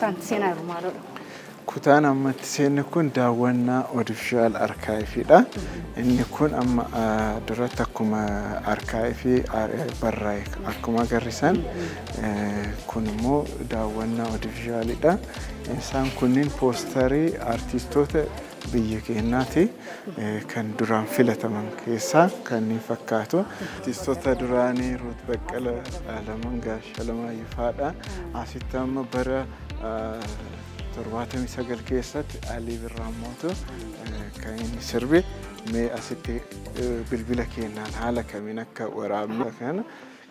kutaan seenaa maaloo kutaan ammatti seenne kun daawwannaa official archive-dha. Inni kun amma duratti akkuma archive barraa'e akkuma agarsiisan kun immoo daawwannaa officialidha. Isaan kunniin poosterii artistoota biyya keenyaati kan duraan filataman keessaa kanneen fakkaatu. Artistoota duraanii Ruut Baqqalaa, Alamangaa Shalamaayyoo fa'aadha. Asitti amma bara 79 keessatti Alii Birraamootu kan inni sirbe mee asitti bilbila keenyaan haala kamiin akka waraabnu kana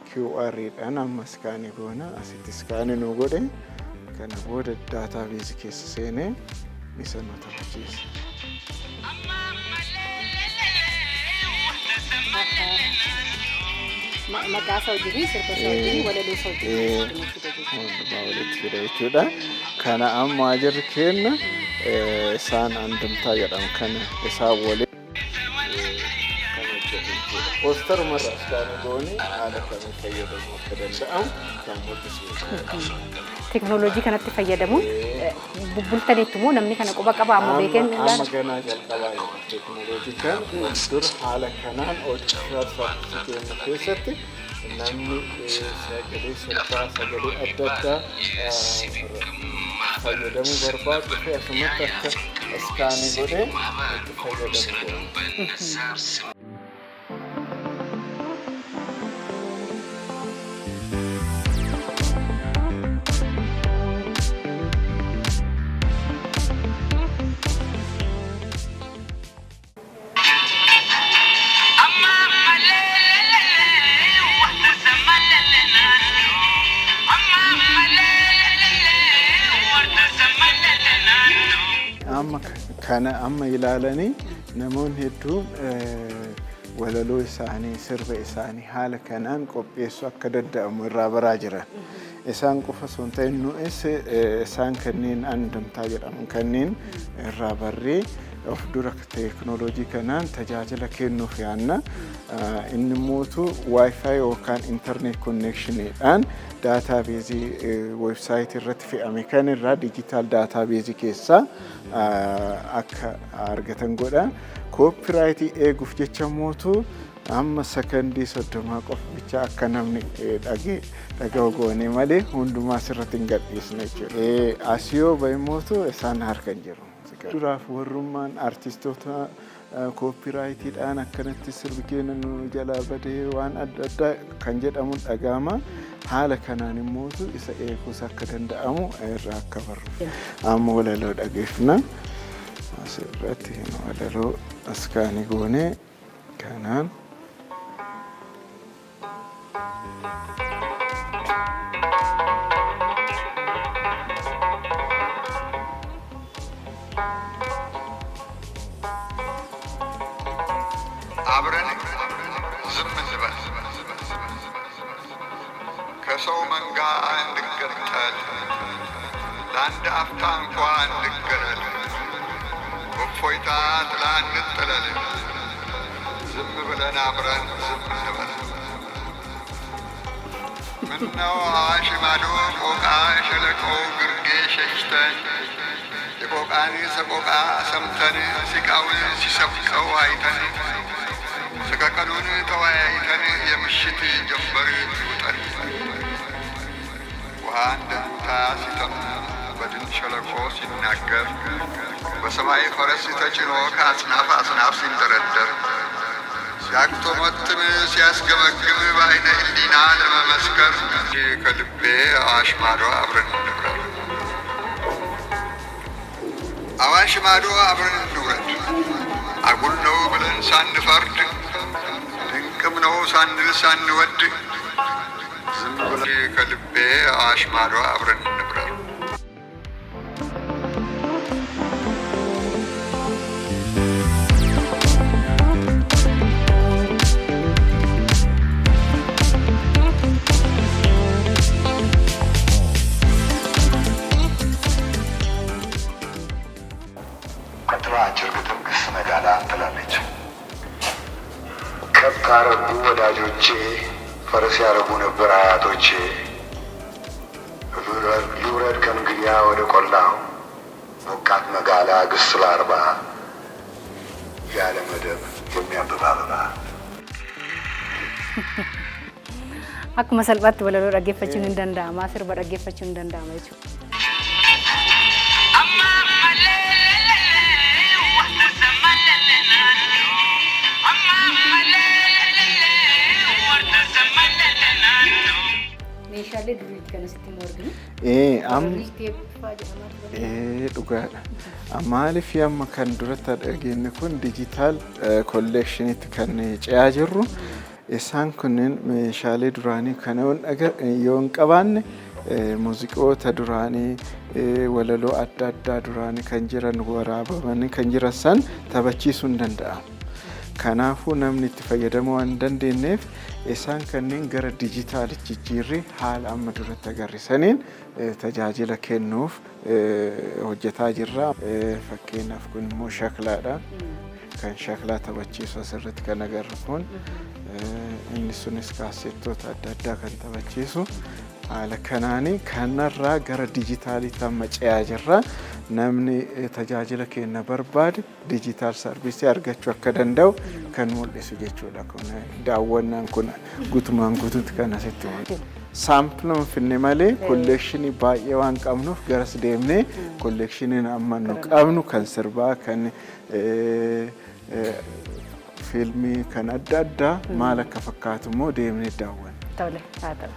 QR'dhaan amma iskaanii goona asitti iskaanii nu godhe kana booda daatabeesii keessa seenee isa nu taphachiisa. Maqaa Saawudii sirba Saawudii walaloo Saawudii walitti fida jechuudha. Kana amma jirri kenna isaan andamtaa jedhamu kana isaan waliin pooster marra iskaanii goone haala kamiin fayyadamuu akka danda'amu kan mul'isu. Teknooloojii kanatti fayyadamuun bultaniitti immoo namni kana quba qaba amma beekeen amma ganaa jalqabaa teknooloojii kan dur haala kanaan hojjechaa kennu keessatti namni sagalee sirbaa sagalee adda addaa fayyadamuu barbaadu fi asumatti akka iskaanii godhee itti fayyadamu. Kana amma ilaalanii namoonni hedduun walaloo isaanii sirba isaanii haala kanaan qopheessuu akka danda'amu irraa baraa jiran. Isaan qofa osoo hin ta'in nu'is isaan kanneen andamtaa jedhaman kanneen irraa barree of dura teknooloojii kanaan tajaajila kennuuf yaanna. Inni mootu Wi-Fi yookaan internet connectionidhaan daatabeesii websaayitii irratti fe'ame kan irraa digital daatabeesii keessaa akka argatan godha. Copyright eeguuf jecha mootu amma sekondii 30 qofa bicha akka namni dhaga'u goone malee hundumaa asirratti hin gadhiisne jechuudha. Asiyoo baay'imootu isaan harkan jiru. Duraaf warrummaan artistoota copyrightidhaan akkanatti sirbi keenya nu jalaa badee waan adda addaa kan jedhamu dhaga'ama. Haala kanaan immootu isa eeguus akka danda'amu irraa akka barru. Amma walaloo dhageeffna. Asirratti walaloo iskaanii goone kanaan. አብረን ዝም እንበል ከሰው መንጋ እንድገጠል ለአንድ አፍታ እንኳ እንድገለል በእፎይታ ጥላ እንጥለል ዝም ብለን አብረን ዝም እንበል ምነው አዋሽ ማዶ ቆቃ ሸለቆው ግርጌ ሸሽተን የቆቃን ሰቆቃ ሰምተን ሲቃውን ሲሰብቀው አይተን ሰቀቀኑን ተወያይተን የምሽት ጀንበር ይውጠን ውሃ እንደምታ ሲጠም በድን ሸለቆ ሲናገር በሰማይ ፈረስ ተጭኖ ከአጽናፍ አጽናፍ ሲንደረደር ሲያቅቶመትም ሲያስገመግም በዓይነ ሕሊና ለመመስከር ከልቤ አዋሽ ማዶ አብረን እንቅረብ አዋሽ ማዶ አብረን እንውረድ አጉል ነው ብለን ሳንፈርድ ድንቅም ነው ሳንል ሳንወድ ዝም ብለን ከልቤ አዋሽ ማዶ አብረን እንቅረብ ካረጉ ወዳጆቼ ፈረስ ያረጉ ነበር አያቶቼ ልውረድ ከእንግዲያ ወደ ቆላው ሞቃት መጋላ ግስላ አርባ ያለ መደብ የሚያብብ አበባ akkuma salphaatti walaloo dhaggeeffachuun hin danda'ama sirba dhaggeeffachuun hin danda'ama jechuudha. meeshaalee durii kan asitti morginu dhugaadha. Maaliif amma kan duratti dhageenye kun digital collectionitti kan ce'aa jirru isaan kunneen meeshaalee duraanii kana yoon qabaanne muuziqoota duraanii walaloo adda addaa duraanii kan jiran waraabamanii kan jiran san taphachiisuu hin danda'amu. Kanaafuu namni itti fayyadamuu waan dandeenyeef isaan kanneen gara dijitaalitti jijjiirree haala amma duratti agarsiisaniin tajaajila kennuuf hojjetaa jirra. Fakkeenyaaf kun immoo shaklaadha. Kan shaklaa taphachiisu asirratti kan agarru kun inni sunis kaasettoota adda addaa kan taphachiisu haala kanaanii kanarraa gara dijitaalitti amma ce'aa jirra. Namni tajaajila kenna barbaade digital service argachuu akka danda'u kan mul'isu jechuudha. Kun daawwannaan kun guutumaan guutuutti kan asitti mul'atu. Saampiluma finne malee kollekshinii baay'ee waan qabnuuf garas deemnee kollekshinii amma nu qabnu kan sirbaa kan fiilmii kan adda addaa maal akka fakkaatu immoo deemnee daawwanna. Tole haa ta'u.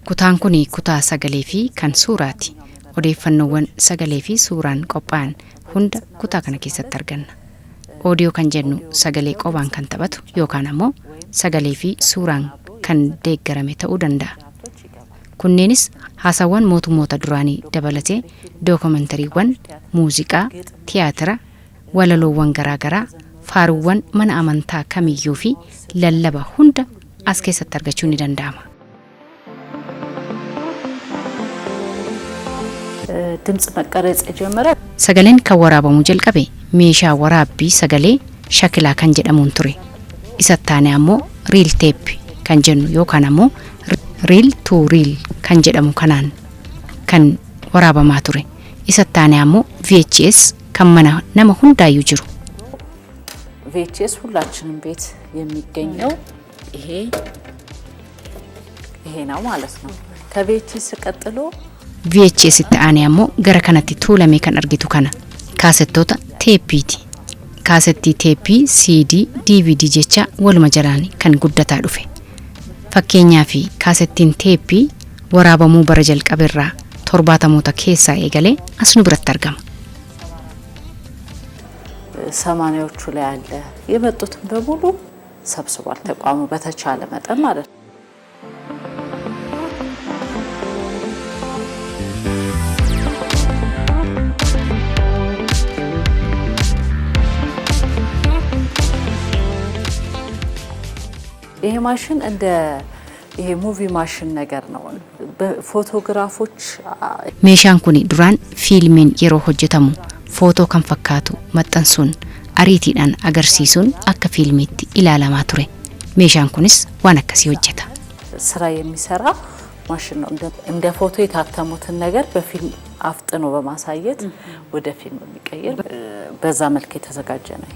Kutaan kuni kutaa sagalee fi kan suuraati. Odeeffannoowwan sagalee fi suuraan qophaa'an hunda kutaa kana keessatti arganna. Oodiyoo kan jennu sagalee qophaan kan taphatu yookaan ammoo sagalee fi suuraan kan deeggarame ta'uu danda'a. Kunneenis haasawwan mootummoota duraanii dabalatee dookumentariiwwan, muuziqaa, tiyaatira, walaloowwan garaagaraa, faaruuwwan mana amantaa kamiyyuu fi lallaba hunda as keessatti argachuun ni danda'ama. ድምጽ መቀረጽ ጀመረ sagaleen kan waraabamu jalqabe meeshaa waraabbii sagalee shakilaa kan jedhamuun ture. Isattaane ammoo reel tape kan jennu yookaan ammoo reel to reel kan jedhamu kanaan kan waraabamaa ture. Isattaane ammoo VHS kan mana nama hundaayyuu jiru. VHS ሁላችንም ቤት የሚገኘው ይሄ ነው ማለት ነው። ከVHS ቀጥሎ VHS itti aanee ammoo gara kanatti tuulamee kan argitu kana kaasettoota teeppiiti. Kaasettii teeppii CD, DVD jecha waluma jalaan kan guddataa dhufe. Fakkeenyaaf kaasettiin teeppii waraabamuu bara jalqabeerraa 70moota keessaa eegalee as nu biratti argama. 80ዎቹ ላይ አለ የመጡትን በሙሉ ሰብስቧል ተቋሙ በተቻለ መጠን ማለት ነው። ይሄ ማሽን እንደ ይሄ ሙቪ ማሽን ነገር ነው። በፎቶግራፎች meeshaan kun duraan fiilmiin yeroo hojjetamu footoo kan fakkaatu maxxansuun ariitiidhaan agarsiisuun akka fiilmiitti ilaalamaa ture. meeshaan kunis waan akkasii hojjeta. ስራ የሚሰራ ማሽን ነው። እንደ ፎቶ የታተሙትን ነገር በፊልም አፍጥኖ በማሳየት ወደ ፊልም የሚቀይር በዛ መልክ የተዘጋጀ ነው።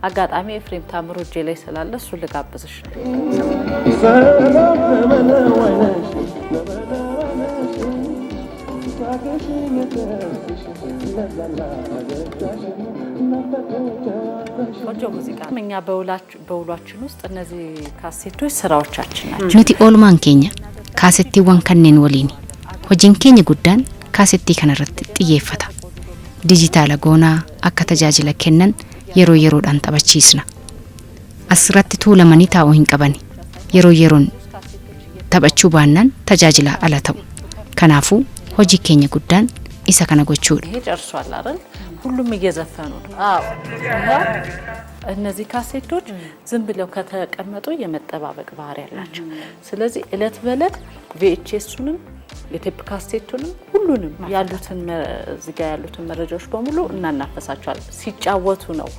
አጋጣሚ ኤፍሬም ታምሩ እጄ ላይ ስላለ እሱ ልጋብዝሽ ነው። ቆንጆ ሙዚቃ እኛ በውሏችን ውስጥ እነዚህ ካሴቶች ስራዎቻችን ናቸው። nuti oolmaan keenya kaasettiiwwan kanneen waliin hojiin keenya guddaan kaasettii kanarratti xiyyeeffata. Dijitaala goonaa akka tajaajila kennan yeroo yeroodhaan taphachiisna. Asirratti tuulamanii taa'uu hin qabani. Yeroo yeroon taphachuu baannaan tajaajila ala ta'u. Kanaafuu hojii keenya guddaan isa kana gochuudha. ይሄ ጨርሷል አይደል? ሁሉም እየዘፈኑ ነው። አዎ እነዚህ ካሴቶች ዝም ብለው ከተቀመጡ የመጠባበቅ ባህሪ ያላቸው። ስለዚህ እለት በእለት ቪኤችኤሱንም የቴፕ ካሴቱንም ሁሉንም ያሉትን እዚህ ጋር ያሉትን መረጃዎች በሙሉ እናናፈሳቸዋለን። ሲጫወቱ ነው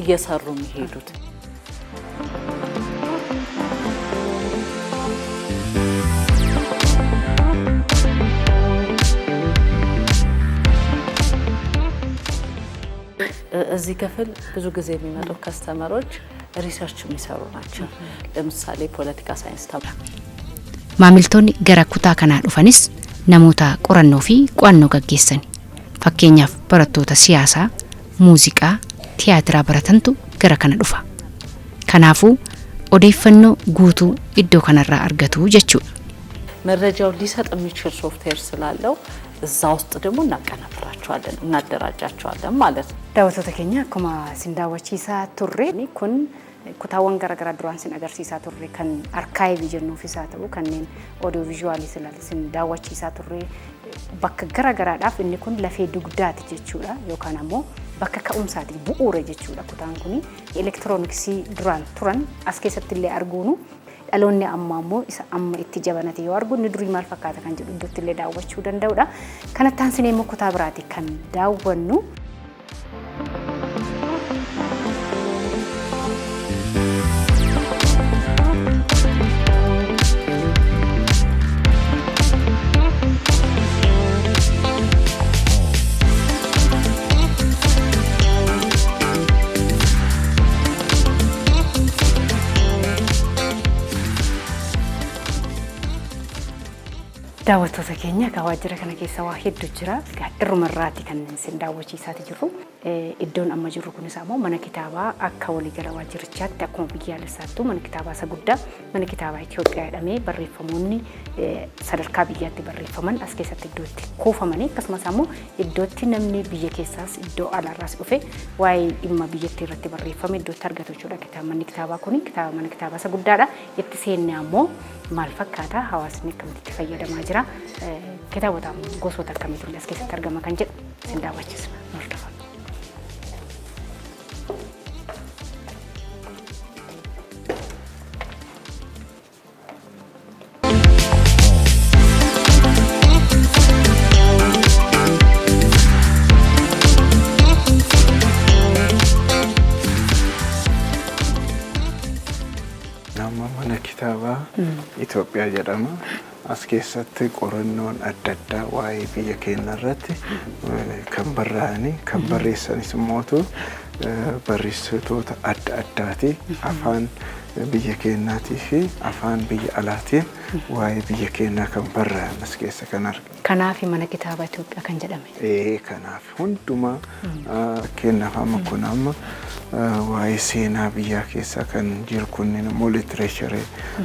እየሰሩ የሚሄዱት። እዚህ ክፍል ብዙ ጊዜ የሚመጡ ከስተመሮች ሪሰርች የሚሰሩ ናቸው። ለምሳሌ ፖለቲካ ሳይንስ ተማሪ maamiltoonni gara kutaa kanaa dhufanis namoota qorannoo fi qo'annoo gaggeessan. Fakkeenyaaf barattoota siyaasaa, muuziqaa, tiyaatiraa baratantu gara kana dhufa. Kanaafuu odeeffannoo guutuu iddoo kanarraa argatu jechuudha. መረጃው ሊሰጥ የሚችል ሶፍትዌር ስላለው እዛ ውስጥ ደግሞ እናቀናብራቸዋለን እናደራጃቸዋለን ማለት ነው። daawwattoota keenya akkuma isin daawwachiisaa turre kun kutaawwan garaagaraa duraan isin agarsiisaa turre kan arkaayivii jennuuf isaa ta'u kanneen audio visuaalii isin daawwachiisaa turre bakka garaagaraadhaaf inni kun lafee dugdaati jechuudha yookaan ammoo bakka ka'umsaati bu'uura jechuudha. Kutaan kun elektirooniksii duraan turan as keessatti illee arguunu dhaloonni amma ammoo isa amma itti jabanate yoo argu ni durii maal fakkaata kan jedhu iddootti illee daawwachuu danda'udha. Kanatti aansinee immoo kutaa biraati kan daawwannu. daawwattoota keenya waajjira kana keessa waa hedduu jira. Irrumarraati kan isin daawwachiisaati jirru. Iddoon amma jirru kunis ammoo mana kitaabaa akka waliigala waajjirichaatti akkuma biyyaalessaattuu mana kitaabaa isa guddaa mana kitaabaa Itoophiyaa jedhamee barreeffamoonni sadarkaa biyyaatti barreeffaman as keessatti iddootti kuufamanii akkasumas ammoo iddootti namni biyya keessaas iddoo alaarraas dhufe waa'ee dhimma biyyattii irratti barreeffame iddootti argatu jechuudha. Manni kitaabaa kun mana kitaabaa isa guddaadha. Itti seenne ammoo maal fakkaata hawaasni akkamitti fayyadamaa jira kitaabota gosoota akkamiitu as keessatti argama kan jedhu isin daawwachiisna. Mana kitaabaa Itoophiyaa jedhama. As keessatti qorannoon adda addaa waa'ee biyya keenya irratti kan barraa'anii kan barreessanis immoo barreessitoota adda addaati afaan biyya keenyaatii fi afaan biyya alaatiin waa'ee biyya keenyaa kan barraa'an as keessa kan argamu. Kanaaf mana kitaabaa Itoophiyaa kan jedhame. Kanaaf hundumaa keenyaaf amma kun amma waa'ee seenaa biyyaa keessaa kan jiru kunniin immoo literature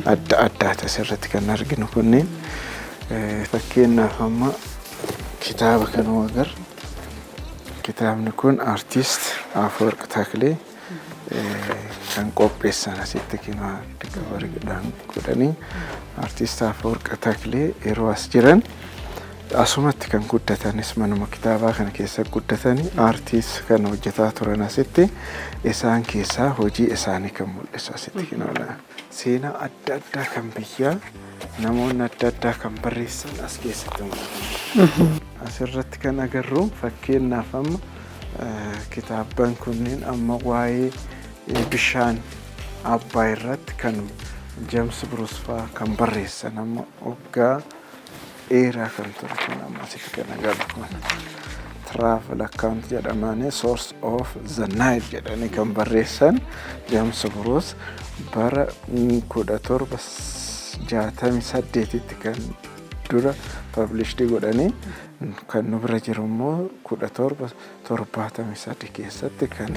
adda addaati asirratti kan arginu kunniin fakkeenyaaf amma kitaaba kanuu agarra. Kitaabni kun artiist Afeworq Taklee kan qopheessan asitti kinaa gabareedhaan godhanii artiist Afeworq Taklee yeroo as jiran asumatti kan guddatanis manuma kitaabaa kana keessa guddatanii artiist kan hojjetaa turan asitti isaan keessaa hojii isaanii kan mul'isu asitti kinaa seenaa adda addaa kan biyyaa namoonni adda addaa kan barreessan as keessatti mul'atu. Asirratti kan agarru fakkeenyaaf amma kitaaban kunniin amma waa'ee bishaan Abbaay irratti kan James Bruce faa kan barreessan amma waggaa dheeraa kan ture kun amma asitti kan agarru kun travel account jedhamanii source of the Nile jedhanii kan barreessan James Bruce bara 1768tti kan dura published godhanii kan nu bira jiru immoo 1773 keessatti kan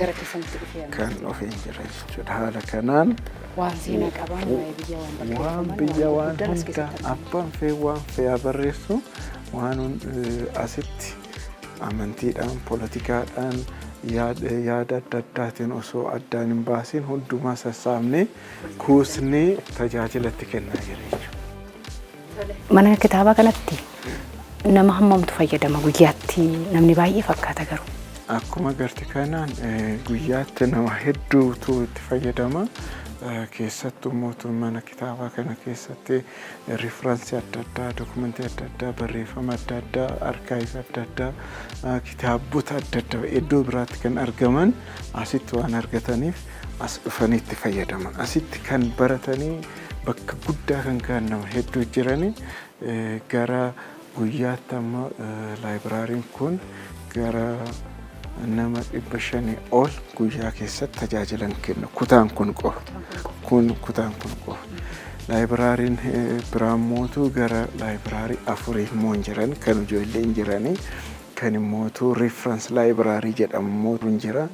dhufee jira jechuudha. Haala kanaan waan seenaa qaban waan biyya waan hunda abbaan fee waan fee barreessu waan asitti amantiidhaan poolitikaadhaan yaada adda addaatiin osoo addaan hin baasin hundumaa sassaabnee kuusnee tajaajilatti kennaa jira jechuudha. Mana kitaabaa kanatti nama hammamtu fayyadama guyyaatti namni baay'ee fakkaata garuu. Akkuma agarti kanaan guyyaatti nama hedduutu itti fayyadama. Keessattuu mootummaa mana kitaabaa kana keessatti riiferansii adda addaa, dokumentii adda addaa, barreeffama adda addaa, arkaayivii adda addaa, kitaabota adda addaa iddoo biraatti kan argaman asitti waan argataniif as dhufanii itti fayyadaman. Asitti kan baratanii bakka guddaa kan nama hedduu jiranii gara guyyaatti amma laayibiraariin kun gara nama 500 ol guyyaa keessatti tajaajilan kenna. Kutaan kun qofa. Kutaan kun qofa. Laayibiraariin biraan mootuu gara laayibiraarii 4 immoo jiran kan ijoolleen jiranii kan mootuu reference laayibiraarii jedhamu mootuun jira.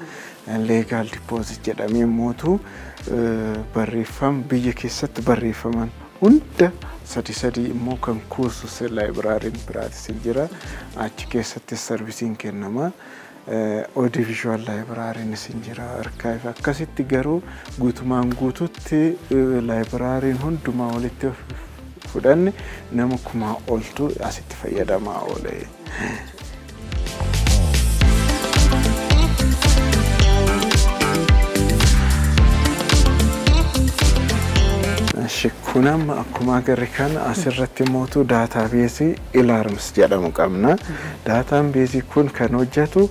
Legal deposit jedhamee mootuu barreeffama biyya keessatti barreeffaman hunda sadii immoo kan kuusu laayibiraariin biraatis jira. Achi keessatti sarvisiin kennama. Audiovisual library sinjira archive akkasitti garuu guutumaan guututti library hundumaa walitti fudhanne nama kuma oltu asitti fayyadamaa oole. Kunam akkuma agarre kan asirratti mootu database alarms jedhamu qabna. Database kun kan hojjetu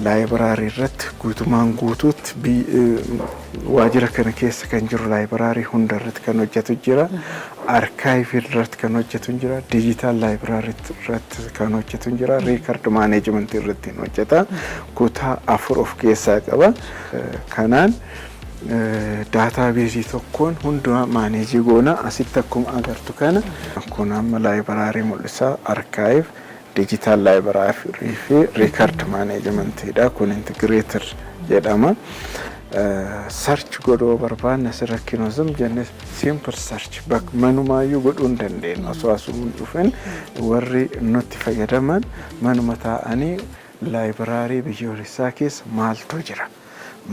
library irratti guutumaan guututti waajjira kana keessa kan jiru library hunda irratti kan hojjetu jira. Archive irratti kan hojjetu jira. Digital library irratti kan hojjetu jira. Record management irratti hojjeta. Kutaa 4 of keessaa qaba. Kanaan database tokkoon hundumaa manage goona asitti akkuma agartu kana kun amma library mul'isa archive digital library fi record management dha kun integrator jedhama search godhuu barbaanna sirrakkinozum jenne simple search bak manumaayyuu godhuu dandeenya osoo asuun dhufan warri nutti fayyadaman manuma ta'anii library biyyoolessaa keessa maaltu jira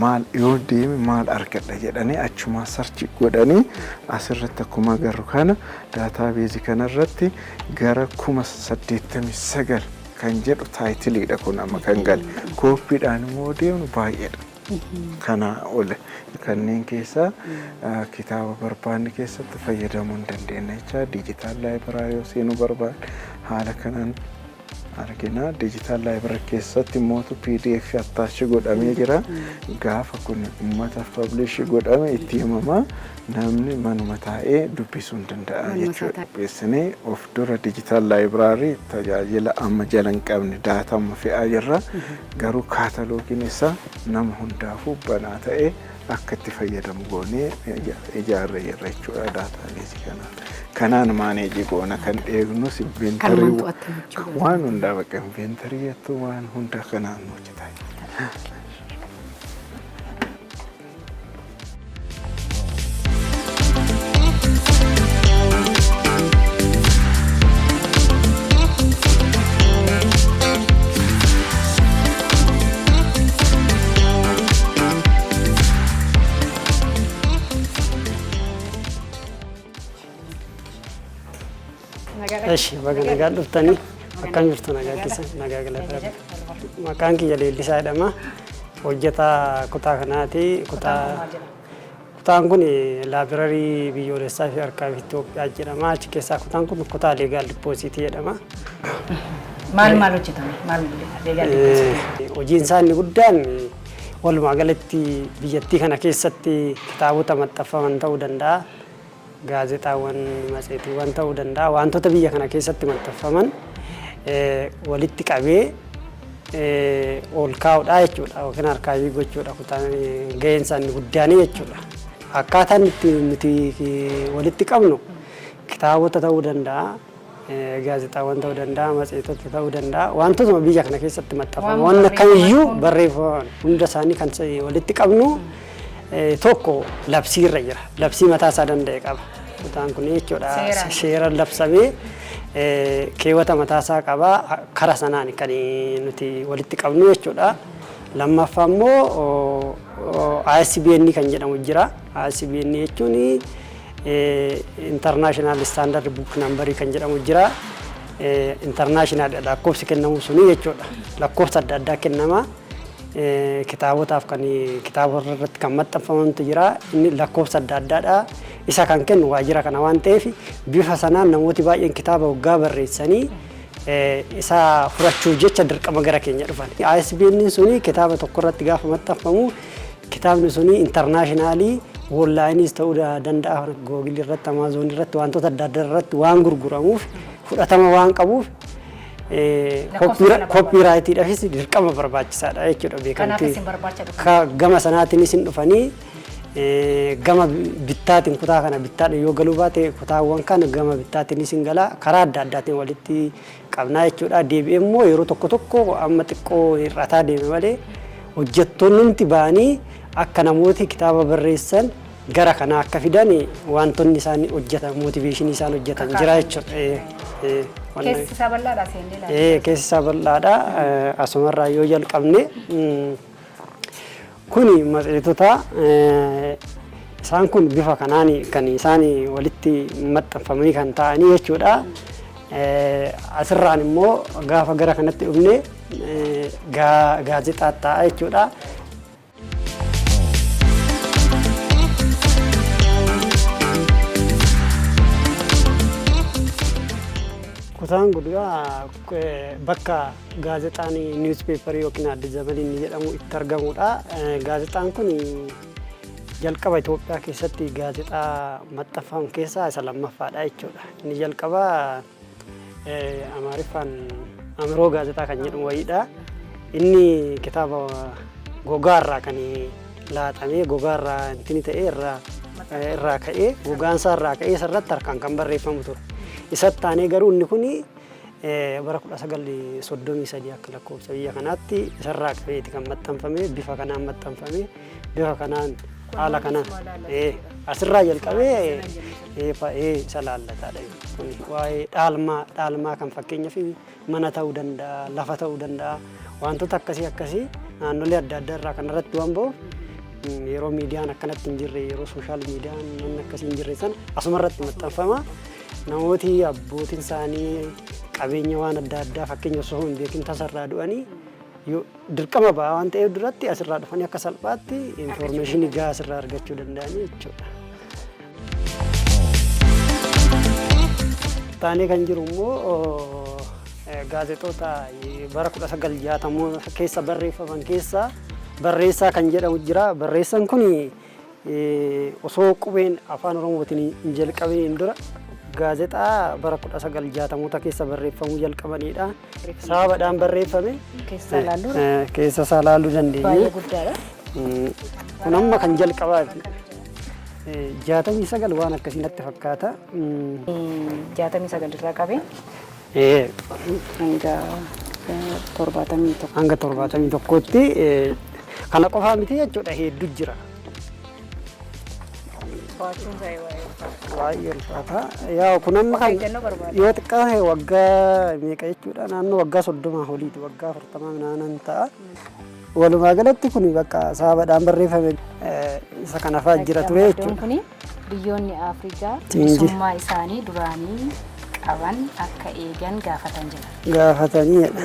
maal yoo deeme maal argadha jedhanii achuma search godhanii asirratti akkuma agarru kana database kanarratti gara 1089 kan jedhu title dha kun amma kan gal kooppiidhaan immoo deemu baay'eedha kana ole kanneen keessa kitaaba barbaanne keessatti fayyadamuu dandeenya jecha digital library seenuu barbaad haala kanaan argina digital library keessatti mootu pdf attach godhamee jira gaafa kun ummata publish godhame itti himama namni manuma taa'ee dubbisuu danda'a jechuudha beesnee of dura digital library tajaajila amma jalan qabne data amma fe'aa jirra garuu kataloogiin isaa nama hundaafuu banaa ta'ee akka itti fayyadamu goonee ijaarree jirra jechuudha database kana. Kanaan manage goona kan eegnus inventory waan hunda bakka inventory yattu waan hunda kanaan hojjetaa. Eshi bagana galuftani akkan jirtu nagaa keessa nagaa galata maqaan kiyya leellisaa jedhama hojjeta kutaa kanaati kutaan kun library biyyoolessaa fi archive Itoophiyaa jedhama achi keessaa kutaan kun kutaa legal deposit jedhama maal hojjetame maal legal deposit hojiin isaa inni guddaan walumaa galatti biyyattii kana keessatti kitaabota maxxanfaman ta'uu danda'a gaazexaawwan matseetiiwwan ta'uu danda'a wantoota biyya kana keessatti maxxanfaman walitti qabee ol kaa'uudha jechuudha yookiin arkaayivii gochuudha kutaan ga'een isaa inni guddaan jechuudha akkaataan itti nuti walitti qabnu kitaabota ta'uu danda'a gaazexaawwan ta'uu danda'a, matseetota ta'uu danda'a. Wantoota biyya kana keessatti maxxanfamu waan kamiyyuu barreeffaman hunda isaanii kan walitti qabnu tokko labsiirra jira. Labsii mataa isaa danda'e qaba. Kutaan kun jechuudha seera labsamee keewwata mataa isaa qaba. Kara sanaan kan nuti walitti qabnu jechuudha. Lammaffaa immoo ISBN kan jedhamu jira. ISBN jechuun international standard book number kan jedhamu jira. International lakkoofsi kennamu suni jechuudha. Lakkoofsa adda addaa kennama. Kitaabotaaf kan kitaabota irratti kan maxxanfamantu jira. Inni lakkoofsa adda addaadha. Isa kan kennu waajjira kana waan ta'eef bifa sanaan namooti baay'een kitaaba waggaa barreessanii isa furachuuf jecha dirqama gara keenya dhufan. ISBN suni kitaaba tokko irratti gaafa maxxanfamu kitaabni suni internationalii onlaayiniis ta'uu danda'a. Google irratti, Amazon irratti, wantoota adda addaa irratti waan gurguramuuf fudhatama waan qabuuf koopiraayitiidhaafis dirqama barbaachisaadha jechuudha. Beekamtii gama sanaatiin isin dhufanii gama bittaatiin kutaa kana bittaadha yoo galuu baate kutaawwan kana gama bittaatiin isin gala karaa adda addaatiin walitti qabnaa jechuudha. Deebi'ee immoo yeroo tokko tokko amma xiqqoo hir'ataa deeme malee hojjettoonni nuti ba'anii akka namooti kitaaba barreessan gara kana akka fidan wantoonni isaan hojjetan motiveeshinii isaan hojjetan jira jechuudha. Keessi isaa bal'aadha seendee laata? Keessi isaa bal'aadha. Asumarraa yoo jalqabne kuni matseetota isaan kun bifa kanaan kan isaan walitti maxxanfamanii kan ta'anii jechuudha. Asirraan immoo gaafa gara kanatti dhufne gaazexaa ta'a jechuudha. Kutaan guddaa bakka gaazexaan niwuspeeparii yookiin Addis Zamanin jedhamu itti argamudha. Gaazexaan kun jalqaba Itoophiyaa keessatti gaazexaa maxxanfamu keessaa isa lammaffaadha jechuudha. Inni jalqaba Amaariffaan Amiroo gaazexaa kan jedhamu wayiidha. Inni kitaaba gogaarraa kan laaxamee gogaarraa intini ta'ee irraa ka'ee gogaansaa irraa ka'ee isarratti harkaan kan barreeffamu ture. Isatti taanee garuu inni kun bara 1933 akka lakkoofsa biyya kanaatti isarraa qabeeti kan maxxanfame bifa kanaan maxxanfame bifa kanaan haala kanaan asirraa jalqabee isa laallataadha. Kun waa'ee dhaalmaa kan fakkeenyaaf mana ta'uu danda'a, lafa ta'uu danda'a, wantoota akkasii naannolee adda addaa irraa kan irratti waan ba'uuf yeroo miidiyaan akkanatti hin jirre yeroo sooshaal miidiyaan namni akkasii hin jirre sana asumarratti maxxanfama. Namooti abbootiin isaanii qabeenya waan adda addaa fakkeenya osoo hin beekin tasarraa du'anii dirqama ba'a waan ta'eef duratti asirraa dhufanii akka salphaatti infoormeeshinii gahaa asirraa argachuu danda'anii jechuudha. Taanee kan jiru immoo gaazexoota bara 1960 keessa barreeffaman keessa barreessaa kan jedhamu jira. Barreessaan kun osoo qubeen afaan Oromootiin hin jalqabiniin dura gaazexaa bara 1960 keessa barreeffamuu jalqabanidha. Sabaadhaan barreeffame keessa isaa ilaaluu dandeenya. Baay'ee guddaadha. Kun amma kan jalqabaa 69 waan akkasii natti fakkaata. 69 irraa qabee hanga 71. Hanga 71tti kana qofaa miti jechuudha, hedduu jira. Baay'ee ulfaata. Yaa kun amma kan yoo xiqqaa waggaa meeqa jechuudha, naannoo waggaa 30 oliiti, waggaa 40 naannan ta'a. Walumaa galatti kun bakka sabaadhaan barreeffame isa kana fa'aa jira ture jechuudha. Kun biyyoonni Afrikaa bilisummaa isaanii duraanii qaban akka eegan gaafatan jira. Gaafataniidha.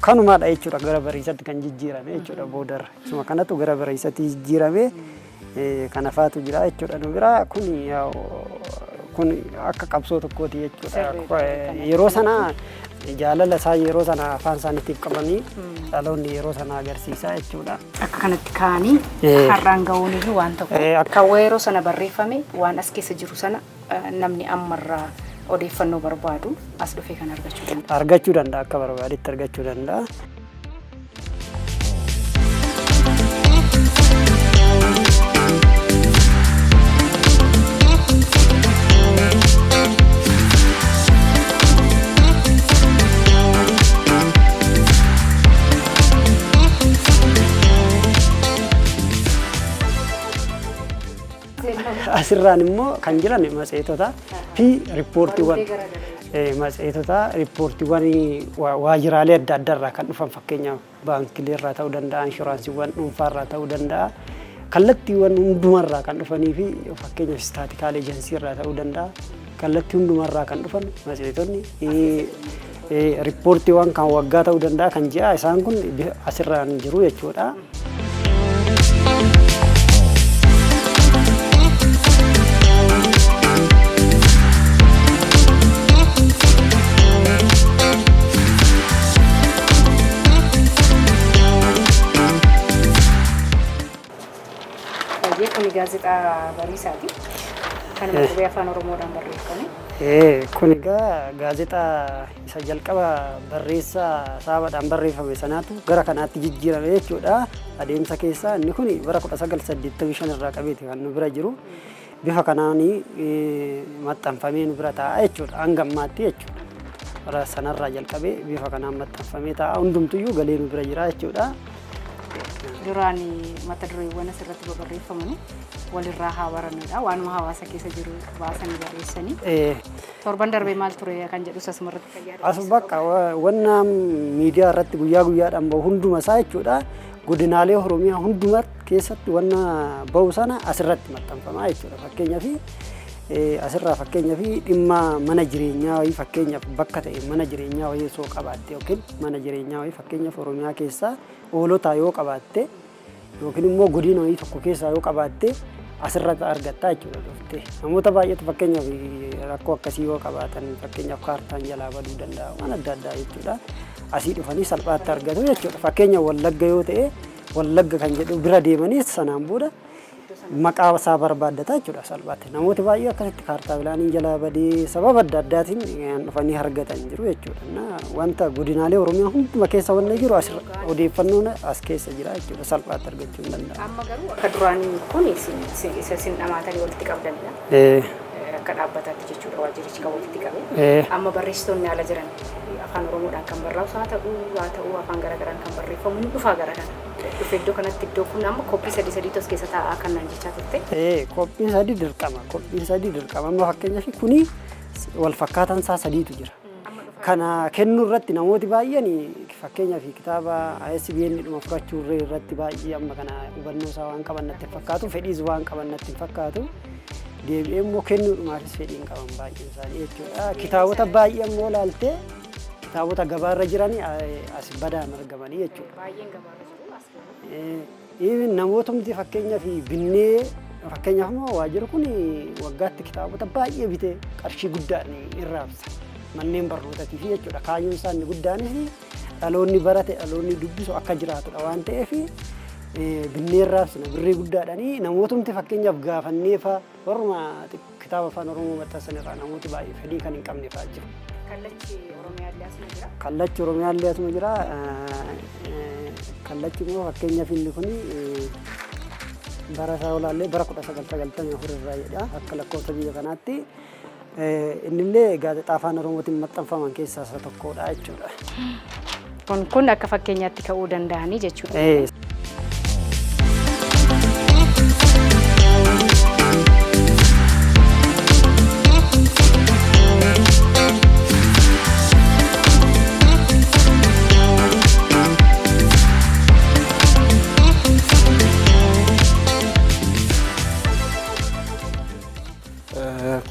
Kanumaadha jechuudha, gara bariisatti kan jijjiirame jechuudha boodarra. Isuma kanatu gara bariisatti jijjiirame kana faatu jira jechuudha. Nu bira kun akka qabsoo tokkooti jechuudha. Yeroo sana jaalala isaa yeroo sana afaan isaaniitiif qabanii dhaloonni yeroo sana agarsiisaa jechuudha. Akka kanatti kaanii har'aan ga'uun iyyuu waan tokko akka yeroo sana barreeffame waan as keessa jiru sana namni ammarraa odeeffannoo barbaadu as dhufee kan argachuu danda'a. Argachuu danda'a, akka barbaadetti argachuu danda'a. asirraan immoo kan jiran matseetota fi riippoortiiwwan matseetota riippoortiiwwan waajjiraalee adda addaa irraa kan dhufan fakkeenyaaf baankilee irraa ta'uu danda'a inshuraansiiwwan dhuunfaa irraa ta'uu danda'a kallattiiwwan hundumarraa kan dhufanii fi fakkeenyaaf istaatikaal eejensii irraa ta'uu danda'a kallattii hundumarraa kan dhufan matseetonni riippoortiiwwan kan waggaa ta'uu danda'a kan ji'a isaan kun asirraan jiru jechuudha. Kuni gaazexaa Bariisaati. Kan qubee afaan Oromoodhaan barreeffame. Kun egaa gaazexaa isa jalqaba barreessaa Saabaadhaan barreeffame sanaatu gara kanaatti jijjiirame jechuudha. Adeemsa keessaa inni kun bara 1985 irraa qabeeti kan nu bira jiru. Bifa kanaan maxxanfamee nu bira taa'a jechuudha. Hanga ammaatti jechuudha. Bara sanarraa jalqabee bifa kanaan maxxanfamee taa'a. Hundumtuyyuu galee nu bira jira jechuudha. Duraan mata dureewwan asirratti barreeffaman walirraa haa baranidha. Waanuma hawaasa keessa jiru baasanii barreessanii. Torban darbee maal ture kan jedhu asumarratti fayyadamu. As bakka wanna miidiyaa irratti guyyaa guyyaadhaan bahu hunduma isaa jechuudha. Godinaalee Oromiyaa hunduma keessatti wanna bahu sana asirratti maxxanfamaa jechuudha. Fakkeenyaaf asirraa fakkeenyaaf dhimma mana jireenyaa wayii fakkeenyaaf bakka ta'e mana jireenyaa wayii soo qabaatte yookiin mana jireenyaa wayii fakkeenyaaf Oromiyaa keessaa oolota yoo qabaatte yookiin immoo godina wayii tokko keessaa yoo qabaatte asirratti argattaa jechuudha dhuftee. Namoota baay'eetu fakkeenyaaf rakkoo akkasii yoo qabaatan fakkeenyaaf kaartaan jalaa baduu danda'a waan adda addaa jechuudha. Asii dhufanii salphaatti argatu jechuudha. Fakkeenyaaf Wallagga yoo ta'e Wallagga kan jedhu bira deemanii sanaan booda maqaa isaa barbaaddataa jechuudha salphaatti. Namooti baay'ee akkasitti kaartaa bilaanii jalaa badee sababa adda addaatiin dhufanii argatan jiru jechuudha. Wanta godinaalee Oromiyaa hunduma keessa wanna jiru odeeffannoon as keessa jira jechuudha salphaatti argachuu hin danda'amu. Amma garuu akka duraanii kun sin dhamaatanii walitti qabdanidha. Akka dhaabbataatti jechuudha waajjirichi kan walitti qabe. Amma barreessitoonni ala jiran afaan Oromoodhaan kan barreessu haa ta'u afaan garaagaraan kan barreeffamu ni dhufaa gara kana. Dhufe iddoo kanatti iddoo kun amma koppii sadii tos keessa taa'aa kan naan jechaa turte. Koppiin sadii dirqama. Koppiin sadii dirqama. Amma fakkeenyaaf kuni wal fakkaatan isaa sadiitu jira. Kana kennuu irratti namooti baay'een fakkeenyaaf kitaaba ISBN dhuma fudhachuu irratti baay'ee amma kana hubannoo isaa waan qaban natti fakkaatu fedhiis waan qaban natti fakkaatu. Deebi'ee immoo kennuudhumaafis fedhiin qaban baay'een isaanii jechuudha. Kitaabota baay'ee immoo ilaaltee kitaabota gabaarra jiran as badaan argamanii jechuudha. Baay'een gabaarra jiru namootni fakkeenyaaf binnee fakkeenyaaf immoo waajjirri kun waggaatti kitaabota baay'ee bitee qarshii guddaan irraabsa manneen barnootaatiif jechuudha. Kaayyoon isaa inni guddaanis dhaloonni barate dhaloonni dubbisu akka jiraatudha waan ta'eef binnee irraabsina birrii guddaadhaan namootni fakkeenyaaf gaafanneefa warra kitaaba afaan Oromoo maxxansan irraa namooti baay'ee fedhii kan hin qabne fa'aa jiru. Kallachi Oromiyaallee asuma jira. Kallachi Oromiyaallee asuma jira. Kallachi immoo fakkeenyaaf inni kun bara isaa olaallee bara 1994 irraa jedha akka lakkoofsa biyya kanaatti. Innillee gaazexaa afaan Oromootiin maxxanfaman keessaa isa tokkodha jechuudha. Kun akka fakkeenyaatti ka'uu danda'anii jechuudha.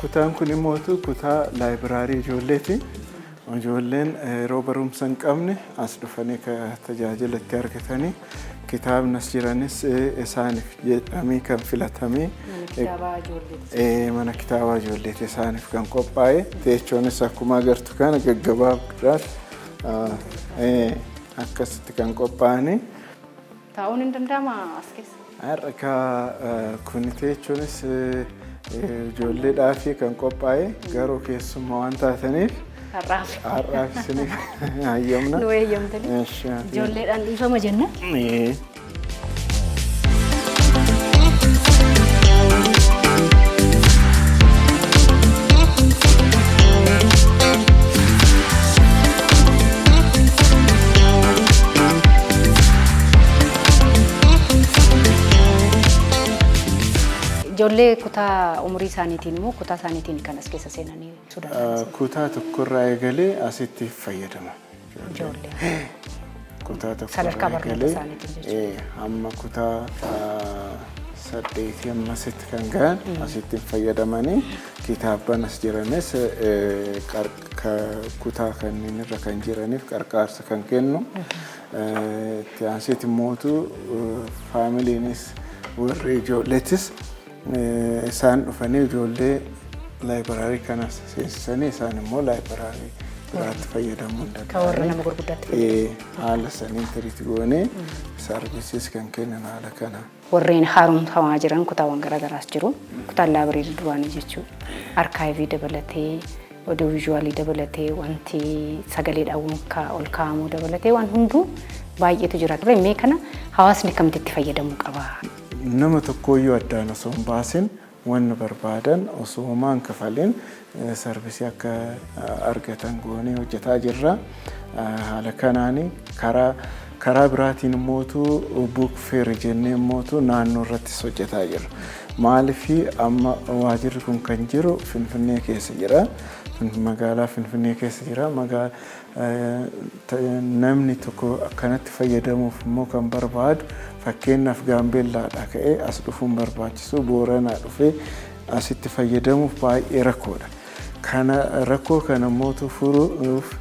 Kutaan kun immoo kutaa laayibiraarii ijoolleeti. Ijoolleen yeroo barumsa hin qabne as dhufanii tajaajila itti argatanii kitaabni as jiranis isaaniif jedhamee kan filatamee mana kitaabaa ijoolleeti isaaniif kan qophaa'e teechoonis akkuma agartu kana gaggabaabduudhaan akkasitti kan qophaa'anii. Taa'uun hin danda'ama as keessa? Har'a kun teechoonis ijoolleedhaaf kan qophaa'e garuu keessummaa waan taataniif har'aaf isiniif hayyamna. Nu eeyyamtanii ijoolleedhaan dhiifama jenna. Ijoollee kutaa umurii isaaniitiin immoo kutaa isaaniitiin kan as keessa seenanii Sudaan. Kutaa tokkorraa eegalee asitti fayyadama. Ijoollee. Kutaa Sadarkaa tokkorraa barnoota isaaniitiin eegalee amma kutaa 8 ammasitti kan gahan asitti fayyadamanii kitaaban as jiranis kutaa kanneen irra kan jiraniif qarqaarsa kan kennu. Itti aanseeti mootu faamiliinis warri ijoolleetis isaan dhufanii ijoollee laayibraarii kanas seensisanii isaan immoo laayibraarii biraatti fayyadamuu danda'an. Kan warra nama gurguddaatti. Haala saniin tiriitti goonee saarvisiis kan kennan haala kana. Warreen haaromfamaa jiran kutaawwan garaagaraas jiru. Kutaan laabireerii duraanii jechuudha. Arkaayivii dabalatee, oduu viizuwaalii dabalatee, wanti sagaleedhaan ol kaa'amuu dabalatee waan hunduu baay'eetu jira. Mee kana hawaasni akkamitti itti fayyadamuu qaba? Nama tokkooyyuu addaan osoo hin baasin wanna barbaadan osoo homaan kafalin sarvisii akka argatan goonee hojjetaa jirra. Haala kanaani karaa biraatiin mootu buuk feer jennee mootu naannoo irrattis hojjetaa jirra. Maaliifii amma waajirri kun kan jiru Finfinnee keessa jira. Magaalaa Finfinnee keessa jira. Namni tokko akkanatti fayyadamuuf immoo kan barbaadu fakkeenyaaf Gaambeellaadhaa ka'ee as dhufuun barbaachisu Booranaa dhufee asitti fayyadamuuf baay'ee rakkoodha. Kana rakkoo kana mootu furuuf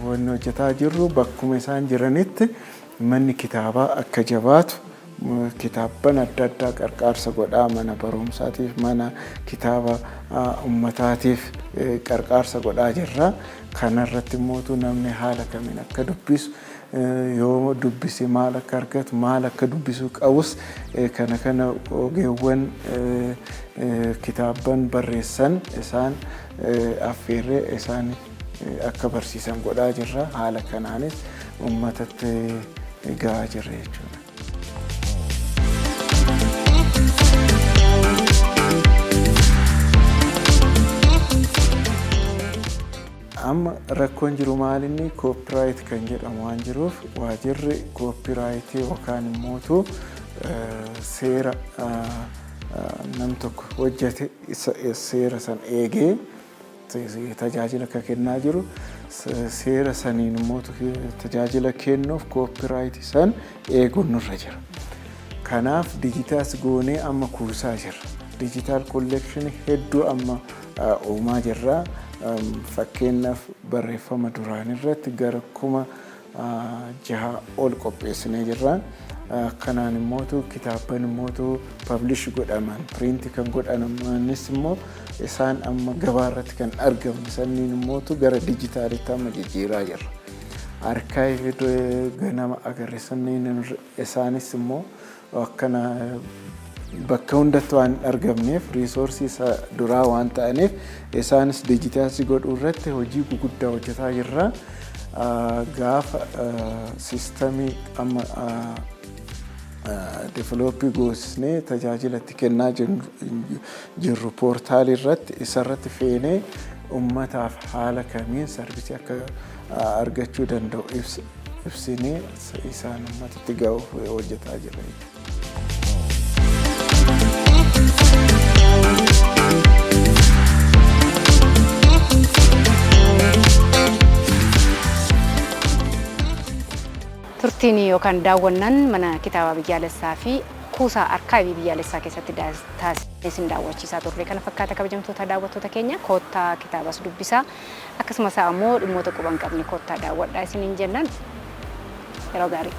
wanni hojjetaa jirru bakkuma isaan jiranitti manni kitaabaa akka jabaatu kitaaban adda addaa qarqaarsa godhaa mana barumsaatiif mana kitaaba ummataatiif qarqaarsa godhaa jirra. Kanarratti mootu namni haala kamiin akka dubbisu yoo dubbise maal akka argatu maal akka dubbisuu qabus kana ogeewwan kitaaban barreessan isaan affeerree isaan akka barsiisan godhaa jirra. Haala kanaanis ummatatti gahaa jirra jechuudha. Amma rakkoon jiru maalinni koopiraayit kan jedhamu waan jiruuf waajirri koopiraayitii yookaan immoo seera nam tokko hojjete seera san eegee tajaajila akka kennaa jiru seera saniin immoo tajaajila kennuuf koopiraayitii san eeguun nurra jira. Kanaaf dijitaas goonee amma kuusaa jirra. Dijitaal kollekshinii hedduu amma uumaa jirra. Fakkeenyaaf barreeffama duraan irratti gara 6,000 ol qopheessinee jirra. Kanaan immoo kitaaban immoo publish godhaman print kan godhamanis immoo isaan amma gabaa irratti kan argamu sanniin immoo gara dijitaalitti amma jijjiiraa jirra. Arkaayivii ganama agarre sanniin isaanis immoo akkana bakka hundatti waan argamneef riisoorsii isa duraa waan ta'aniif isaanis dijitaalii godhuu irratti hojii guguddaa hojjetaa jirra. Gaafa siistamii amma develooppii goosnee tajaajila itti kennaa jirru poortaalii irratti isarratti feenee ummataaf haala kamiin sarvisii akka argachuu danda'u ibsinee isaan ummatatti ga'uuf hojjetaa jirra. Turtiin yookaan daawwannaan mana kitaaba biyyaalessaa fi kuusaa arkaayivii biyyaalessaa keessatti taasisee daawwachiisaa turre kana fakkaata. Kabajamtoota daawwattoota keenya koottaa kitaabas dubbisaa akkasumas ammoo dhimmoota quban qabne koottaa daawwadhaa isiniin jennaan yeroo gaarii.